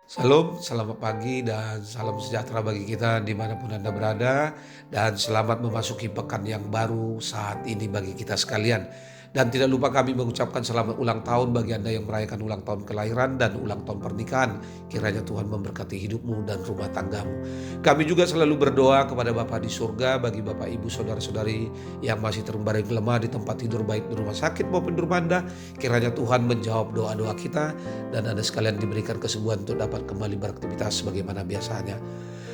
Salam, selamat pagi dan salam sejahtera bagi kita dimanapun Anda berada. Dan selamat memasuki pekan yang baru saat ini bagi kita sekalian. Dan tidak lupa kami mengucapkan selamat ulang tahun bagi Anda yang merayakan ulang tahun kelahiran dan ulang tahun pernikahan. Kiranya Tuhan memberkati hidupmu dan rumah tanggamu. Kami juga selalu berdoa kepada Bapa di surga bagi Bapak Ibu Saudara-saudari yang masih terbaring lemah di tempat tidur baik di rumah sakit maupun di rumah Anda. Kiranya Tuhan menjawab doa-doa kita dan Anda sekalian diberikan kesembuhan untuk dapat kembali beraktivitas sebagaimana biasanya.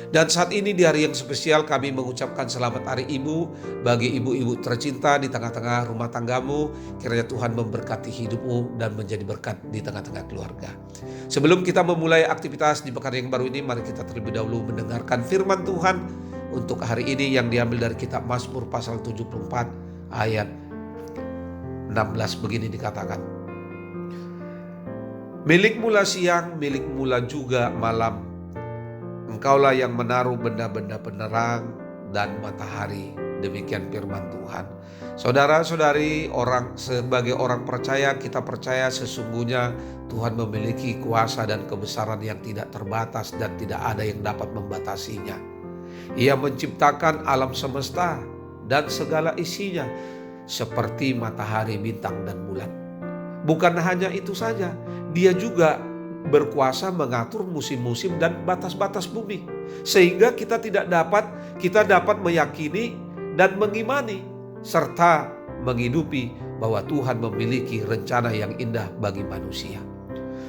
Dan saat ini di hari yang spesial kami mengucapkan selamat Hari Ibu bagi ibu-ibu tercinta di tengah-tengah rumah tanggamu. Kiranya Tuhan memberkati hidupmu dan menjadi berkat di tengah-tengah keluarga. Sebelum kita memulai aktivitas di pekan yang baru ini, mari kita terlebih dahulu mendengarkan firman Tuhan untuk hari ini yang diambil dari kitab Mazmur pasal 74 ayat 16 begini dikatakan. Milikmu lah siang, milikmu lah juga malam. Engkaulah yang menaruh benda-benda penerang dan matahari. Demikian firman Tuhan. Saudara-saudari, sebagai orang percaya, kita percaya sesungguhnya Tuhan memiliki kuasa dan kebesaran yang tidak terbatas dan tidak ada yang dapat membatasinya. Ia menciptakan alam semesta dan segala isinya seperti matahari, bintang, dan bulan. Bukan hanya itu saja, Dia juga berkuasa mengatur musim-musim dan batas-batas bumi. Sehingga kita dapat meyakini dan mengimani serta menghidupi bahwa Tuhan memiliki rencana yang indah bagi manusia.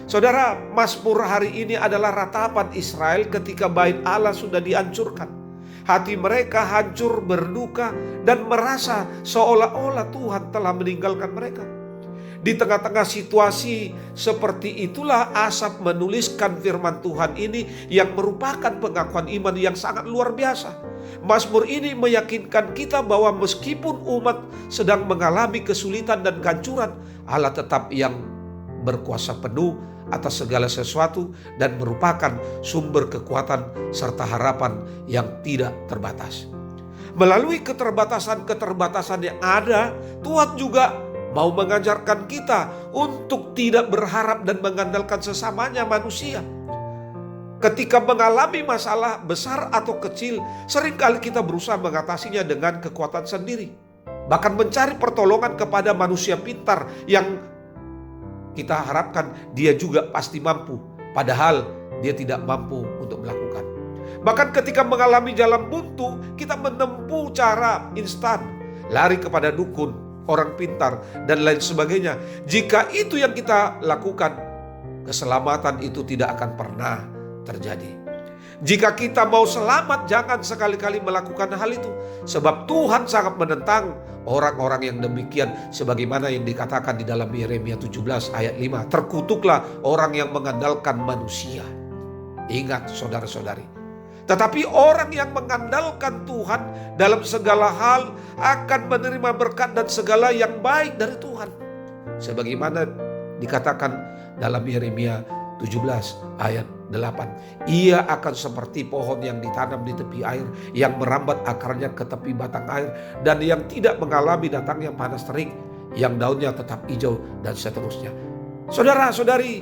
Saudara, Mazmur hari ini adalah ratapan Israel ketika bait Allah sudah dihancurkan. Hati mereka hancur, berduka, dan merasa seolah-olah Tuhan telah meninggalkan mereka. Di tengah-tengah situasi seperti itulah Asaf menuliskan firman Tuhan ini yang merupakan pengakuan iman yang sangat luar biasa. Mazmur ini meyakinkan kita bahwa meskipun umat sedang mengalami kesulitan dan kehancuran, Allah tetap yang berkuasa penuh atas segala sesuatu dan merupakan sumber kekuatan serta harapan yang tidak terbatas. Melalui keterbatasan-keterbatasan yang ada, Tuhan juga mau mengajarkan kita untuk tidak berharap dan mengandalkan sesamanya manusia. Ketika mengalami masalah besar atau kecil, seringkali kita berusaha mengatasinya dengan kekuatan sendiri. Bahkan mencari pertolongan kepada manusia pintar yang kita harapkan dia juga pasti mampu. Padahal dia tidak mampu untuk melakukan. Bahkan ketika mengalami jalan buntu, kita menempuh cara instan, lari kepada dukun, orang pintar, dan lain sebagainya. Jika itu yang kita lakukan, keselamatan itu tidak akan pernah terjadi. Jika kita mau selamat, jangan sekali-kali melakukan hal itu. Sebab Tuhan sangat menentang orang-orang yang demikian. Sebagaimana yang dikatakan di dalam Yeremia 17 ayat 5. Terkutuklah orang yang mengandalkan manusia. Ingat saudara-saudari. Tetapi orang yang mengandalkan Tuhan dalam segala hal akan menerima berkat dan segala yang baik dari Tuhan. Sebagaimana dikatakan dalam Yeremia 17 ayat 8. Ia akan seperti pohon yang ditanam di tepi air, yang merambat akarnya ke tepi batang air, dan yang tidak mengalami datangnya panas terik, yang daunnya tetap hijau, dan seterusnya. Saudara-saudari,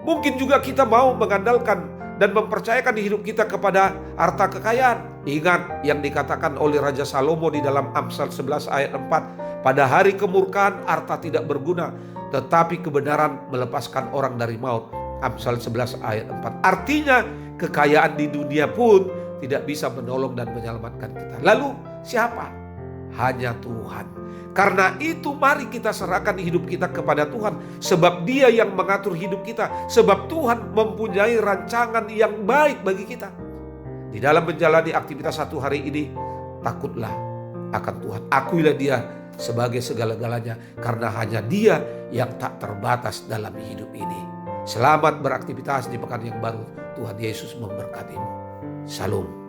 mungkin juga kita mau mengandalkan dan mempercayakan hidup kita kepada harta kekayaan. Ingat yang dikatakan oleh Raja Salomo di dalam Amsal 11 ayat 4. Pada hari kemurkaan harta tidak berguna, tetapi kebenaran melepaskan orang dari maut. Amsal 11 ayat 4. Artinya kekayaan di dunia pun tidak bisa menolong dan menyelamatkan kita. Lalu siapa? Hanya Tuhan. Karena itu mari kita serahkan hidup kita kepada Tuhan. Sebab Dia yang mengatur hidup kita. Sebab Tuhan mempunyai rancangan yang baik bagi kita. Di dalam menjalani aktivitas satu hari ini, takutlah akan Tuhan. Akuilah Dia sebagai segala-galanya. Karena hanya Dia yang tak terbatas dalam hidup ini. Selamat beraktivitas di pekan yang baru. Tuhan Yesus memberkatimu. Shalom.